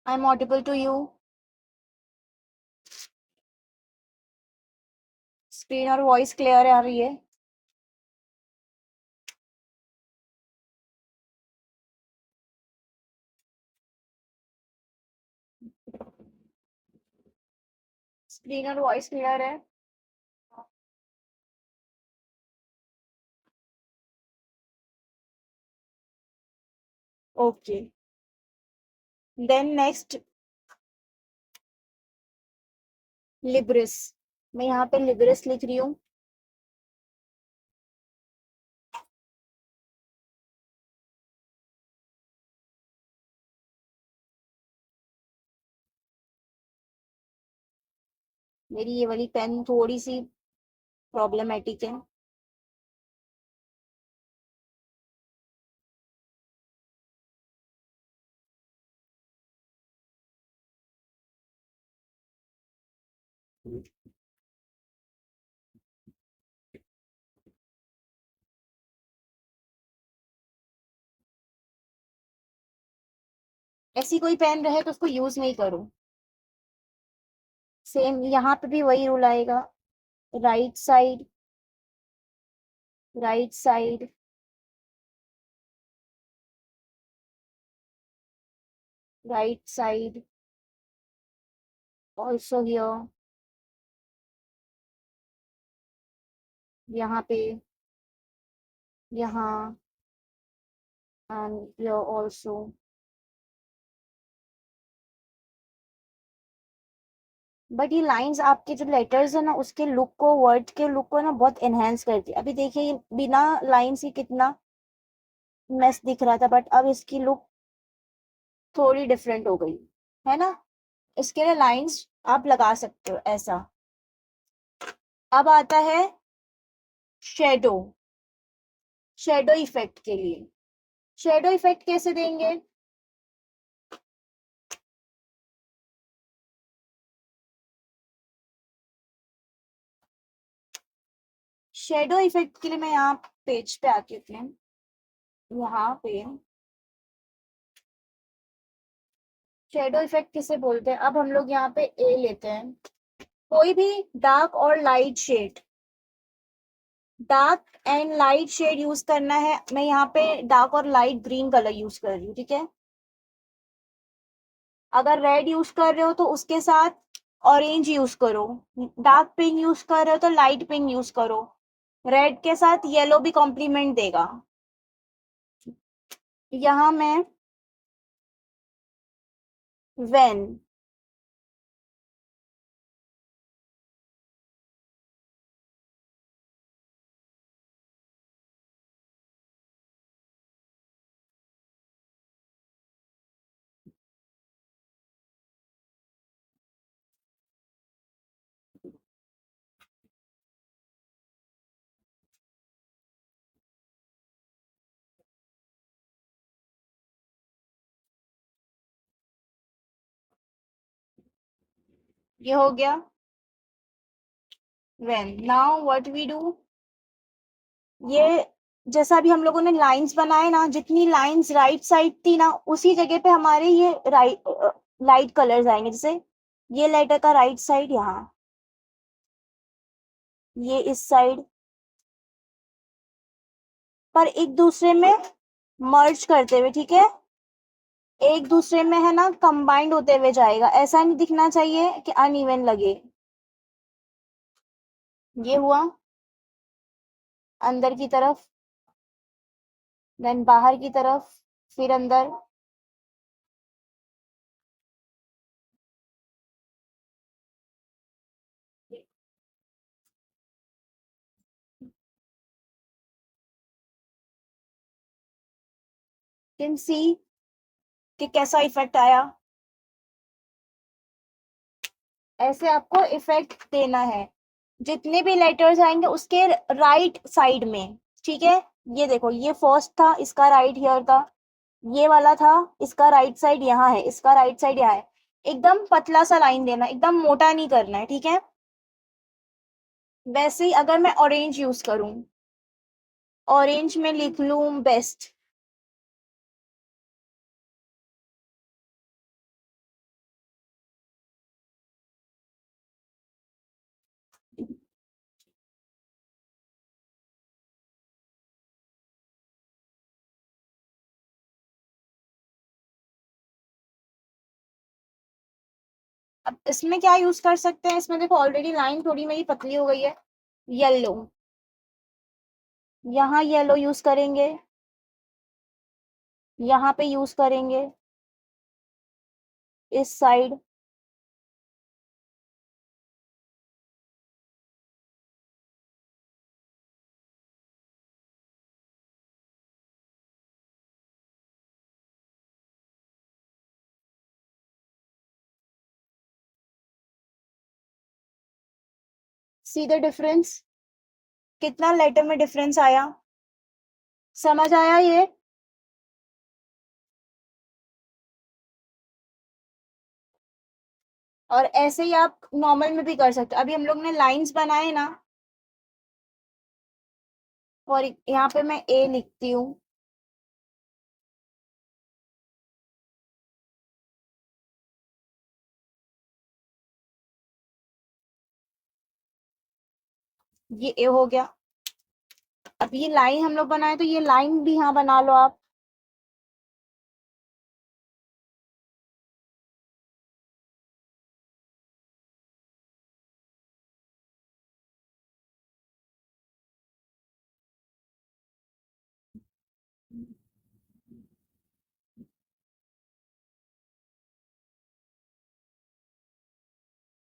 I am audible to you? Screen और voice clear आ रही है? स्क्रीन और वॉइस क्लियर है? ओके, देन नेक्स्ट लिब्रिस। मैं यहाँ पे लिब्रिस लिख रही हूँ। मेरी ये वाली पेन थोड़ी सी प्रॉब्लमेटिक है। ऐसी कोई पेन रहे तो उसको यूज नहीं करो। सेम यहाँ पे भी वही रूल आएगा। Right side, right side, right side, also here, यहाँ पे, यहाँ, एंड हियर ऑल्सो। बट ये लाइंस आपके जो लेटर्स है ना उसके लुक को, वर्ड के लुक को ना बहुत एनहेंस करती है। अभी देखिए ये बिना लाइंस ही कितना मेस दिख रहा था, बट अब इसकी लुक थोड़ी डिफरेंट हो गई है ना। इसके लिए लाइंस आप लगा सकते हो ऐसा। अब आता है शेडो। शेडो इफेक्ट के लिए, शेडो इफेक्ट कैसे देंगे? शेडो इफेक्ट के लिए मैं यहाँ पेज पे आती हूँ अपने, यहाँ पे शेडो इफेक्ट किसे बोलते हैं। अब हम लोग यहाँ पे ए लेते हैं। कोई भी डार्क और light shade, dark and light shade use करना है। मैं यहाँ पे डार्क और लाइट ग्रीन कलर यूज कर रही हूँ, ठीक है। अगर रेड यूज कर रहे हो तो उसके साथ ऑरेंज यूज करो। डार्क पिंक यूज कर रहे हो तो लाइट पिंक यूज करो। रेड के साथ येलो भी कॉम्प्लीमेंट देगा। यहाँ मैं वेन, ये हो गया vein. Now what we do, ये जैसा अभी हम लोगों ने लाइंस बनाए ना, जितनी लाइंस राइट साइड थी ना उसी जगह पे हमारे ये राइट लाइट कलर्स आएंगे। जैसे ये लेटर का राइट साइड यहाँ, ये इस साइड, पर एक दूसरे में मर्ज करते हुए, ठीक है। एक दूसरे में है ना कंबाइंड होते हुए जाएगा। ऐसा नहीं दिखना चाहिए कि अनइवन लगे। ये हुआ अंदर की तरफ, देन बाहर की तरफ, फिर अंदर। कैन सी कि कैसा इफेक्ट आया। ऐसे आपको इफेक्ट देना है जितने भी लेटर्स आएंगे उसके राइट साइड में, ठीक है। ये देखो, ये फर्स्ट था, इसका राइट हियर था। ये वाला था, इसका राइट साइड यहाँ है, इसका राइट साइड यहाँ है। एकदम पतला सा लाइन देना, एकदम मोटा नहीं करना है, ठीक है। वैसे ही अगर मैं ऑरेंज यूज करूं, ऑरेंज में लिख लूं बेस्ट। अब इसमें क्या यूज कर सकते हैं, इसमें देखो ऑलरेडी लाइन थोड़ी मेरी पतली हो गई है। येलो, यहाँ येलो यूज करेंगे, यहाँ पे यूज करेंगे, इस साइड। सी द डिफरेंस, कितना लेटर में डिफरेंस आया, समझ आया ये? और ऐसे ही आप नॉर्मल में भी कर सकते हो। अभी हम लोग ने लाइंस बनाए ना, और यहाँ पे मैं ए लिखती हूँ। ये ए हो गया। अब ये लाइन हम लोग बनाए, तो ये लाइन भी यहाँ बना लो आप।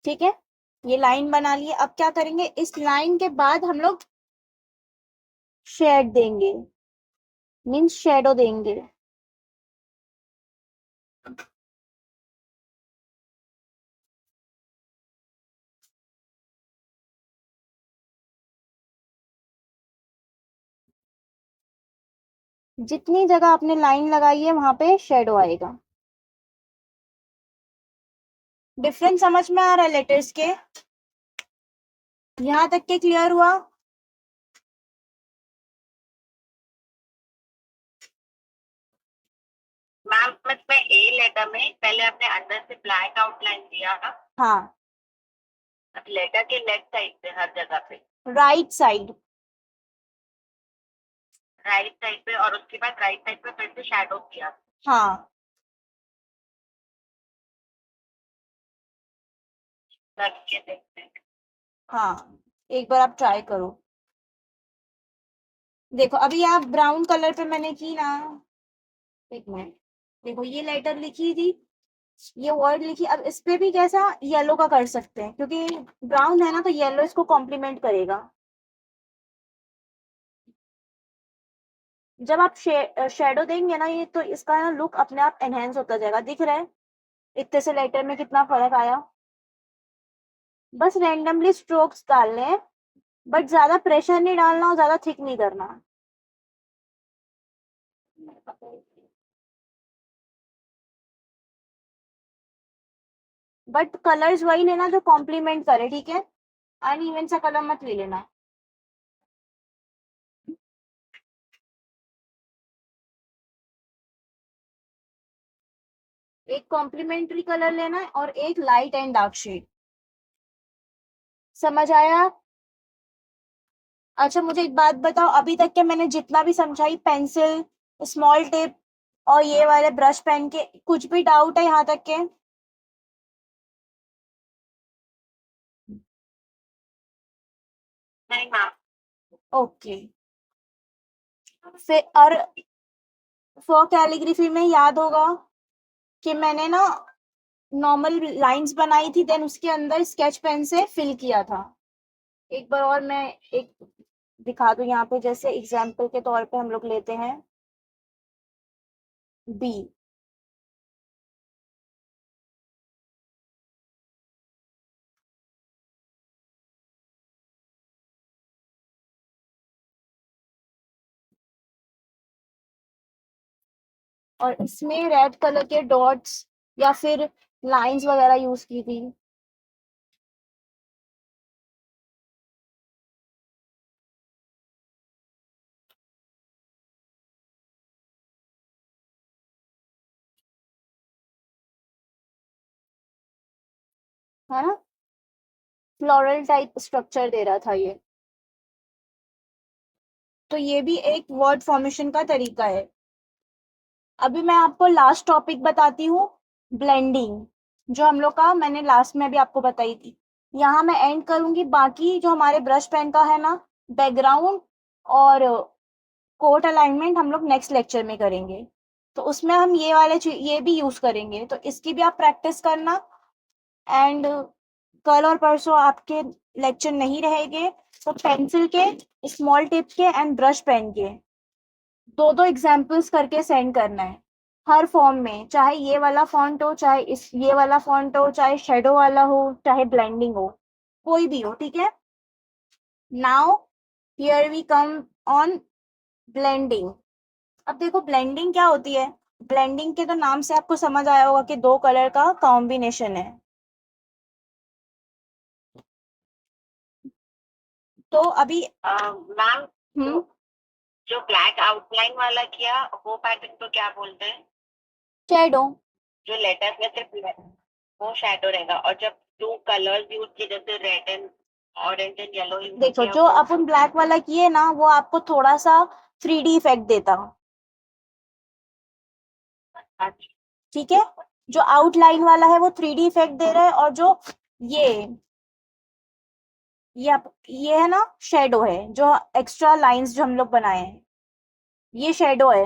ठीक है, ये लाइन बना लिए। अब क्या करेंगे, इस लाइन के बाद हम लोग शेड देंगे, मीन्स शेडो देंगे। जितनी जगह आपने लाइन लगाई है वहां पे शेडो आएगा। डिफरेंस समझ में आ रहा है लेटर्स के? यहाँ तक के क्लियर हुआ? मैम इसमें ए लेटर में पहले आपने अंदर से ब्लैक आउटलाइन दिया, हाँ, अब लेटर के लेफ्ट साइड पे हर जगह पे, राइट साइड। राइट साइड पे, और उसके बाद राइट साइड पे फिर से शैडो किया। हाँ, करके देखते हैं। हाँ, एक बार आप ट्राई करो। देखो अभी आप ब्राउन कलर पे मैंने की ना, एक मिनट, देखो ये लेटर लिखी थी, ये वर्ड लिखी। अब इस पे भी कैसा येलो का कर सकते हैं, क्योंकि ब्राउन है ना, तो येलो इसको कॉम्प्लीमेंट करेगा। जब आप शेडो देंगे ना ये, तो इसका ना लुक अपने आप एनहेंस होता जाएगा। दिख रहा है इतने से लेटर में कितना फर्क आया? बस रैंडमली स्ट्रोक्स डालने हैं, बट ज्यादा प्रेशर नहीं डालना और ज्यादा थिक नहीं करना। बट कलर्स वही लेना जो कॉम्प्लीमेंट करे, ठीक है? अनइवन सा कलर मत ले लेना। एक कॉम्प्लीमेंट्री कलर लेना है और एक लाइट एंड डार्क शेड। समझ आया? अच्छा मुझे एक बात बताओ, अभी तक के मैंने जितना भी समझाई, पेंसिल, स्मॉल टिप और ये वाले ब्रश पेन के, कुछ भी डाउट है यहाँ तक के? नहीं मैम। ओके। फिर और फॉर कैलीग्राफी में याद होगा कि मैंने ना नॉर्मल लाइंस बनाई थी, देन उसके अंदर स्केच पेन से फिल किया था। एक बार और मैं एक दिखा दूं यहाँ पे, जैसे एग्जाम्पल के तौर पे हम लोग लेते हैं बी। और इसमें रेड कलर के डॉट्स या फिर लाइंस वगैरह यूज की थी। है ना, फ्लोरल टाइप स्ट्रक्चर दे रहा था ये। तो ये भी एक वर्ड फॉर्मेशन का तरीका है। अभी मैं आपको लास्ट टॉपिक बताती हूँ, ब्लेंडिंग। जो हम लोग का मैंने लास्ट में भी आपको बताई थी, यहाँ मैं एंड करूंगी। बाकी जो हमारे ब्रश पेन का है ना, बैकग्राउंड और कोट अलाइनमेंट हम लोग नेक्स्ट लेक्चर में करेंगे। तो उसमें हम ये भी यूज करेंगे, तो इसकी भी आप प्रैक्टिस करना। एंड कल और परसों आपके लेक्चर नहीं रहेंगे, तो पेंसिल के, स्मॉल टिप के एंड ब्रश पेन के दो दो एग्जाम्पल्स करके सेंड करना है, हर फॉर्म में। चाहे ये वाला फॉन्ट हो, चाहे इस ये वाला फॉन्ट हो, चाहे शेडो वाला हो, चाहे ब्लेंडिंग हो, कोई भी हो, ठीक है। Now here we come on blending. अब देखो ब्लेंडिंग क्या होती है। ब्लेंडिंग के तो नाम से आपको समझ आया होगा कि दो कलर का कॉम्बिनेशन है। तो अभी मैम, हम्म जो ब्लैक आउटलाइन वाला किया वो पैटर्न को क्या बोलते हैं? शेडो। जो लेटर्स में सिर्फ वो शैडो रहेगा, और जब टू कलर्स यूज किए जैसे red and orange and yellow use देखो किया जो वो? अपन ब्लैक वाला किए ना, वो आपको थोड़ा सा 3D इफेक्ट देता, अच्छा। ठीक है। जो आउटलाइन वाला है वो 3D इफेक्ट दे रहा है, और जो ये ये है ना, शेडो है। जो एक्स्ट्रा लाइंस जो हम लोग बनाए हैं, ये शेडो है।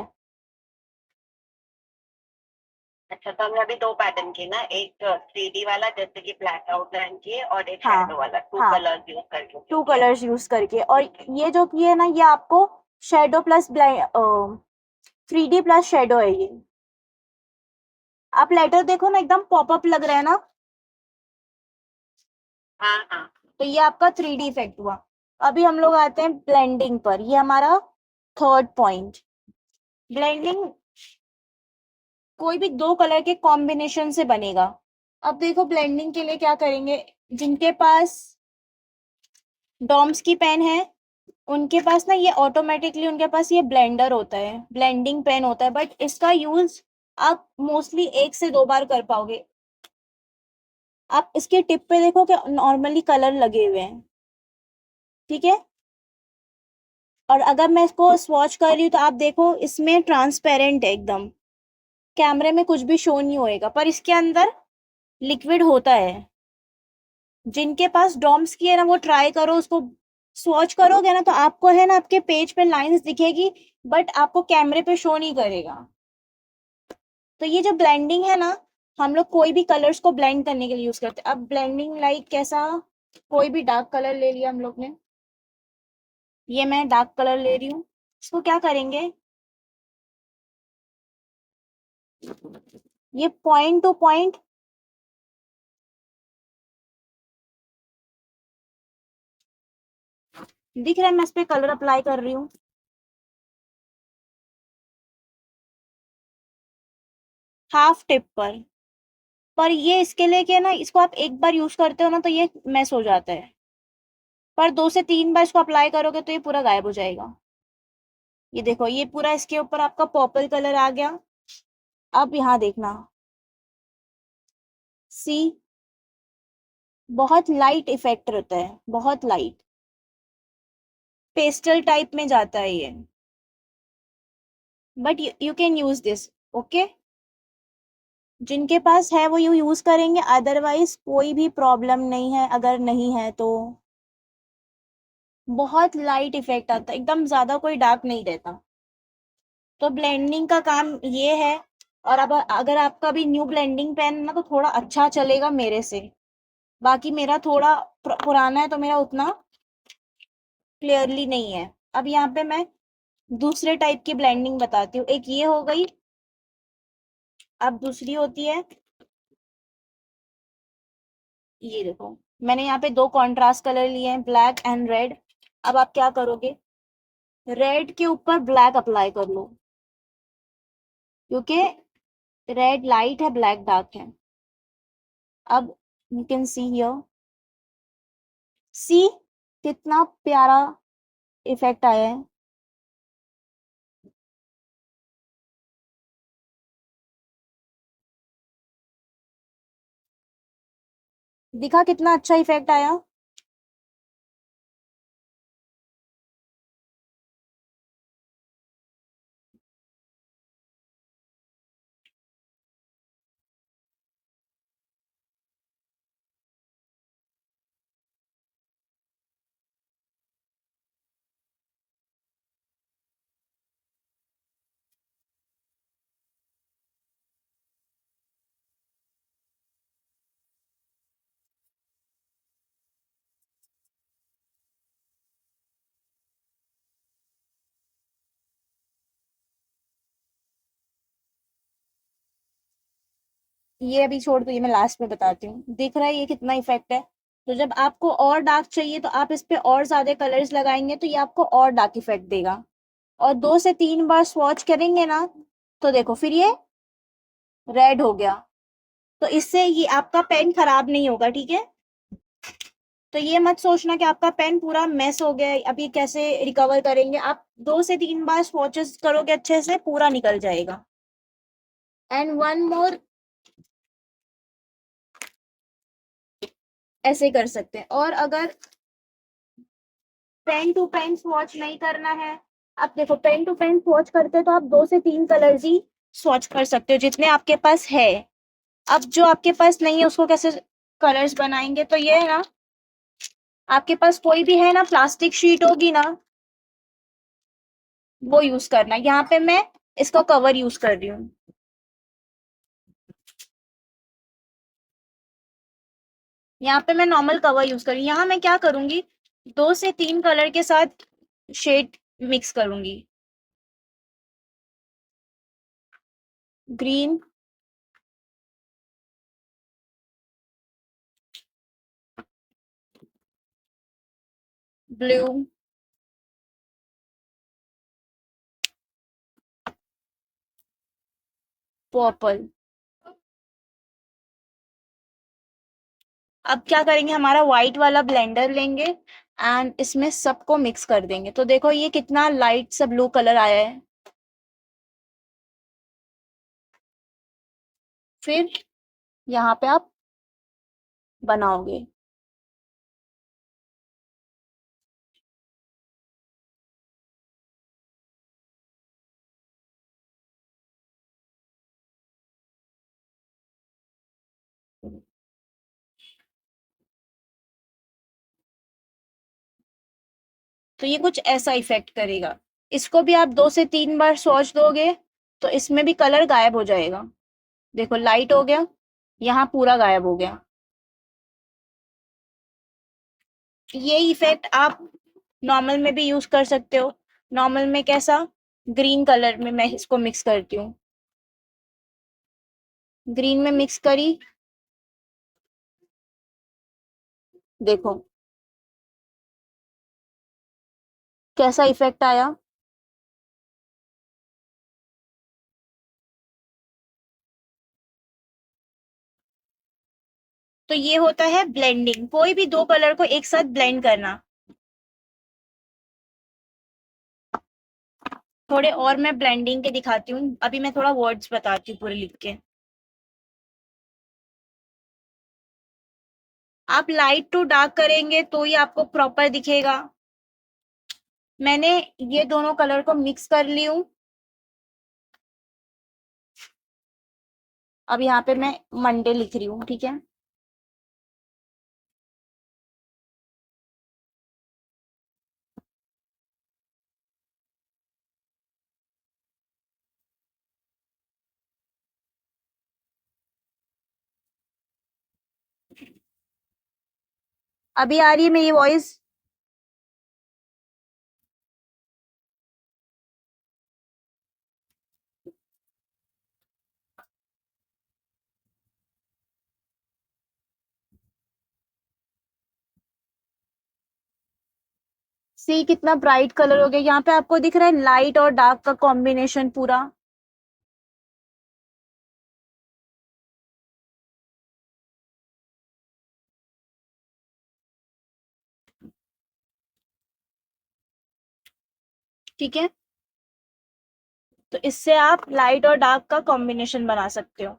अच्छा, तो हमने अभी दो पैटर्न किए ना, एक 3D वाला जैसे कि ब्लैक आउटलाइन किए, और एक हाँ शैडो वाला टू हाँ, कलर्स यूज करके जो टू किया। कलर्स यूज करके। और ये जो किए है ना, ये आपको shadow plus 3D plus shadow है ये। आप लेटर देखो ना, एकदम पॉपअप लग रहा है ना। हाँ हाँ। तो ये आपका 3D इफेक्ट हुआ। अभी हम लोग आते हैं ब्लेंडिंग पर, ये हमारा थर्ड पॉइंट। ब्लेंडिंग कोई भी दो कलर के कॉम्बिनेशन से बनेगा। अब देखो ब्लेंडिंग के लिए क्या करेंगे। जिनके पास डॉम्स की पेन है, उनके पास ना ये ऑटोमेटिकली उनके पास ये ब्लेंडर होता है, ब्लेंडिंग पेन होता है, बट इसका यूज आप मोस्टली एक से दो बार कर पाओगे। आप इसके टिप पे देखो कि नॉर्मली कलर लगे हुए हैं, ठीक है। और अगर मैं इसको स्वॉच कर रही हूँ, तो आप देखो इसमें ट्रांसपेरेंट है एकदम, कैमरे में कुछ भी शो नहीं होएगा, पर इसके अंदर लिक्विड होता है। जिनके पास डॉम्स की है ना, वो ट्राई करो, उसको स्वॉच करोगे ना, तो आपको है ना आपके पेज पे लाइंस दिखेगी, बट आपको कैमरे पे शो नहीं करेगा। तो ये जो ब्लेंडिंग है ना, हम लोग कोई भी कलर्स को ब्लेंड करने के लिए यूज करते हैं। अब ब्लेंडिंग लाइक कैसा, कोई भी डार्क कलर ले लिया हम लोग ने, ये मैं डार्क कलर ले रही हूँ। इसको क्या करेंगे, ये पॉइंट टू पॉइंट दिख रहा है, मैं इस पे कलर अप्लाई कर रही हूँ हाफ टिप पर ये इसके लिए क्या है ना, इसको आप एक बार यूज करते हो ना, तो ये मैस हो जाता है। पर दो से तीन बार इसको अप्लाई करोगे तो ये पूरा गायब हो जाएगा। ये देखो, ये पूरा इसके ऊपर आपका पर्पल कलर आ गया। अब यहाँ देखना, सी, बहुत लाइट इफेक्ट रहता है, बहुत लाइट, पेस्टल टाइप में जाता है ये, but you can use this, okay. जिनके पास है वो यू यूज करेंगे, अदरवाइज कोई भी प्रॉब्लम नहीं है। अगर नहीं है तो बहुत लाइट इफेक्ट आता है, एकदम ज्यादा कोई डार्क नहीं रहता। तो ब्लेंडिंग का काम ये है। और अब अगर आपका भी न्यू ब्लेंडिंग पेन ना, तो थोड़ा अच्छा चलेगा मेरे से। बाकी मेरा थोड़ा पुराना है, तो मेरा उतना क्लियरली नहीं है। अब यहाँ पे मैं दूसरे टाइप की ब्लेंडिंग बताती हूँ। एक ये हो गई, अब दूसरी होती है, ये देखो, मैंने यहाँ पे दो कॉन्ट्रास्ट कलर लिए हैं, ब्लैक एंड रेड। अब आप क्या करोगे, रेड के ऊपर ब्लैक अप्लाई कर लो, क्योंकि रेड लाइट है, ब्लैक डार्क है। अब यू कैन सी हियर, सी कितना प्यारा इफेक्ट आया है। दिखा कितना अच्छा इफेक्ट आया। ये अभी छोड़ दो, ये मैं लास्ट में बताती हूँ। दिख रहा है ये कितना इफेक्ट है? तो जब आपको और डार्क चाहिए तो आप इस पे और ज्यादा कलर्स लगाएंगे तो ये आपको और डार्क इफेक्ट देगा। और 2 से 3 बार स्वॉच करेंगे ना, तो देखो फिर ये रेड हो गया। तो इससे ये आपका पेन खराब नहीं होगा, ठीक है? तो ये मत सोचना कि आपका पेन पूरा मेस हो गया है, अब ये कैसे रिकवर करेंगे। आप 2 से 3 बार स्वॉचेस करोगे अच्छे से, पूरा निकल जाएगा। एंड वन मोर, ऐसे कर सकते हैं। और अगर पेन टू पेन स्वॉच नहीं करना है, आप देखो पेन टू पेन स्वॉच करते हैं तो आप 2 से 3 कलर्स ही स्वॉच कर सकते हो जितने आपके पास है। अब जो आपके पास नहीं है उसको कैसे कलर्स बनाएंगे? तो ये है ना, आपके पास कोई भी है ना प्लास्टिक शीट होगी ना, वो यूज करना। यहाँ पे मैं इसका कवर यूज कर रही हूँ। यहाँ पे मैं नॉर्मल कवर यूज कर रही हूँ। यहाँ मैं क्या करूंगी, 2 से 3 कलर के साथ शेड मिक्स करूंगी। Green, blue, purple. अब क्या करेंगे, हमारा व्हाइट वाला ब्लेंडर लेंगे एंड इसमें सबको मिक्स कर देंगे। तो देखो ये कितना लाइट सा ब्लू कलर आया है। फिर यहाँ पे आप बनाओगे। तो ये कुछ ऐसा इफेक्ट करेगा। इसको भी आप 2 से 3 बार सोच दोगे तो इसमें भी कलर गायब हो जाएगा। देखो लाइट हो गया, यहाँ पूरा गायब हो गया। ये इफेक्ट आप नॉर्मल में भी यूज कर सकते हो। नॉर्मल में कैसा, ग्रीन कलर में मैं इसको मिक्स करती हूँ। ग्रीन में मिक्स करी, देखो कैसा इफेक्ट आया। तो ये होता है ब्लेंडिंग, कोई भी 2 कलर को एक साथ ब्लेंड करना। थोड़े और मैं ब्लेंडिंग के दिखाती हूँ, अभी मैं थोड़ा वर्ड्स बताती हूँ पूरे लिख के। आप लाइट टू डार्क करेंगे तो ही आपको प्रॉपर दिखेगा। मैंने ये दोनों कलर को मिक्स कर ली हूँ। अब यहाँ पे मैं मंडे लिख रही हूँ, ठीक है? अभी आ रही है मेरी वॉइस? सी कितना ब्राइट कलर हो गया। यहाँ पे आपको दिख रहा है लाइट और डार्क का कॉम्बिनेशन पूरा। ठीक है, तो इससे आप लाइट और डार्क का कॉम्बिनेशन बना सकते हो।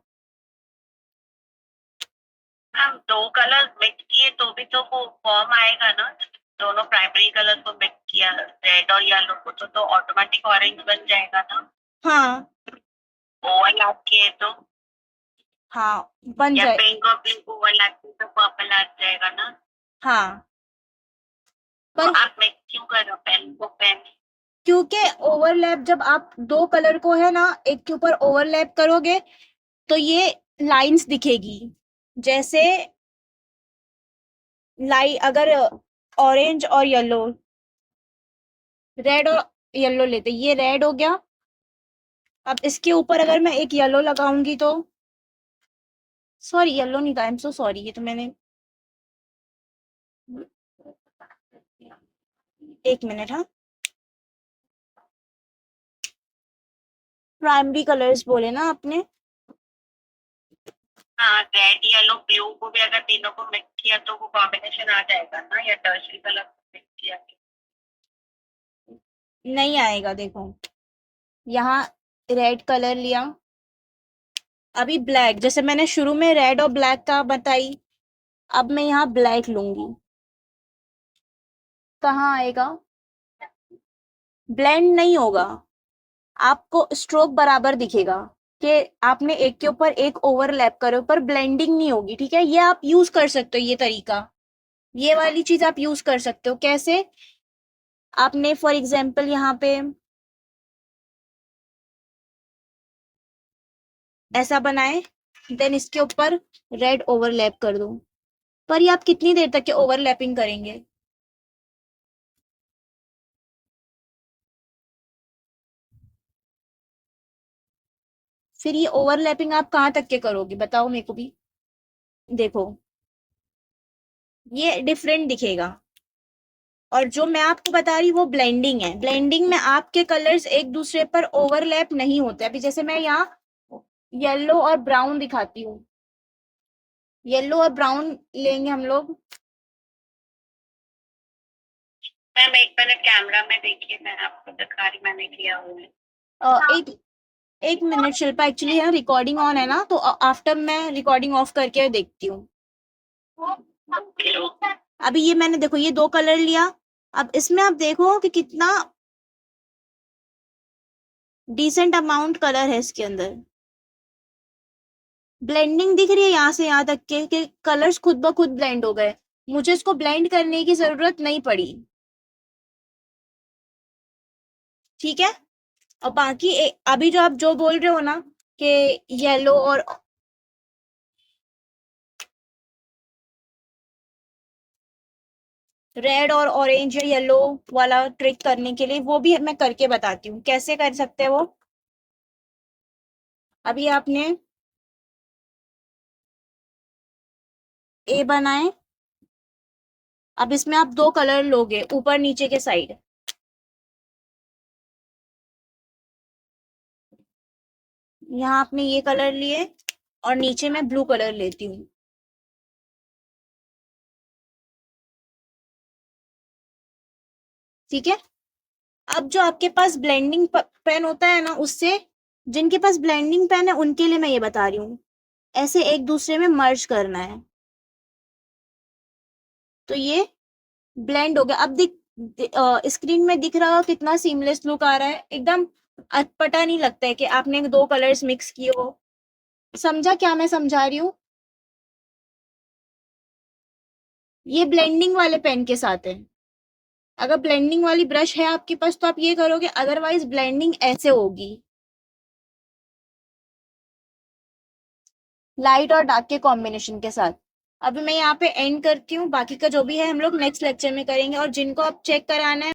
हम 2 कलर मिक्स किए तो भी तो वो फॉर्म आएगा ना। दोनों प्राइमरी कलर को मिक्स किया, रेड और येलो को, तो ऑटोमेटिक ऑरेंज बन जाएगा ना। हाँ ओवरलैप किए तो, हाँ, बन या जाए। पिंक और ब्लू ओवरलैप किए तो पर्पल आ जाएगा ना। हाँ, तो पर आप मिक्स क्यों कर रहे हो पेन को पेन? क्योंकि ओवरलैप जब आप 2 कलर को है ना एक के ऊपर ओवरलैप करोगे तो ये लाइंस दिखेगी। जैसे अगर ऑरेंज और येलो, रेड और येलो लेते, ये रेड हो गया। अब इसके ऊपर अगर मैं एक येलो लगाऊंगी तो सॉरी येलो नहीं था, आई एम सो सॉरी, ये तो मैंने, एक मिनट, हाँ, प्राइमरी कलर्स बोले ना आपने? हाँ, रेड येलो ब्लू को भी अगर तीनों को मिक्स किया तो वो कॉम्बिनेशन आ जाएगा ना, या टर्शरी कलर मिक्स किया? नहीं आएगा, देखो यहाँ रेड कलर लिया, अभी ब्लैक, जैसे मैंने शुरू में रेड और ब्लैक का बताई, अब मैं यहाँ ब्लैक लूंगी, कहाँ आएगा? ब्लेंड नहीं होगा, आपको स्ट्रोक बराबर दिखेगा कि आपने एक के ऊपर एक ओवरलैप करे, पर ब्लेंडिंग नहीं होगी, ठीक है? ये आप यूज कर सकते हो, ये तरीका, ये वाली चीज आप यूज कर सकते हो। कैसे? आपने फॉर एग्जाम्पल यहाँ पे ऐसा बनाए, देन इसके ऊपर रेड ओवरलैप कर दो, पर ये आप कितनी देर तक के ओवरलैपिंग करेंगे? फिर ये ओवरलैपिंग आप कहाँ तक के करोगे बताओ मेरे को भी। देखो ये डिफरेंट दिखेगा, और जो मैं आपको बता रही हूँ वो ब्लेंडिंग है। ब्लेंडिंग में आपके कलर्स एक दूसरे पर ओवरलैप नहीं होते। अभी जैसे मैं यहाँ येलो और ब्राउन दिखाती हूँ, येलो और ब्राउन लेंगे हम लोग। मैम एक मिनट, कैमरा में देखिए, मैं आपको दिखा रही, मैंने किया हुआ है। एक एक मिनट शिल्पा, एक्चुअली है रिकॉर्डिंग ऑन है ना, तो आफ्टर मैं रिकॉर्डिंग ऑफ करके देखती हूँ। Okay, okay. अभी ये मैंने देखो ये दो कलर लिया, अब इसमें आप देखो कि कितना डिसेंट अमाउंट कलर है इसके अंदर। ब्लेंडिंग दिख रही है यहाँ से यहाँ तक के कि कलर्स खुद ब खुद ब्लेंड हो गए, मुझे इसको ब्लेंड करने की जरूरत नहीं पड़ी, ठीक है? और बाकी अभी जो आप जो बोल रहे हो ना कि येलो और रेड और ऑरेंज या येलो वाला ट्रिक करने के लिए, वो भी मैं करके बताती हूँ कैसे कर सकते हैं वो। अभी आपने ए बनाए, अब इसमें आप दो कलर लोगे ऊपर नीचे के साइड, यहाँ आपने ये कलर लिए और नीचे मैं ब्लू कलर लेती हूँ, ठीक है? अब जो आपके पास ब्लेंडिंग पेन होता है ना, उससे, जिनके पास ब्लेंडिंग पेन है उनके लिए मैं ये बता रही हूँ, ऐसे एक दूसरे में मर्ज करना है, तो ये ब्लेंड हो गया। अब स्क्रीन में दिख रहा हो कितना सीमलेस लुक आ रहा है, एकदम अटपटा नहीं लगता है कि आपने दो कलर्स मिक्स किए हो। समझा क्या मैं समझा रही हूँ? ये ब्लेंडिंग वाले पेन के साथ है, अगर ब्लेंडिंग वाली ब्रश है आपके पास तो आप ये करोगे, अदरवाइज ब्लेंडिंग ऐसे होगी, लाइट और डार्क के कॉम्बिनेशन के साथ। अभी मैं यहाँ पे एंड करती हूँ, बाकी का जो भी है हम लोग नेक्स्ट लेक्चर में करेंगे, और जिनको आप चेक कराना है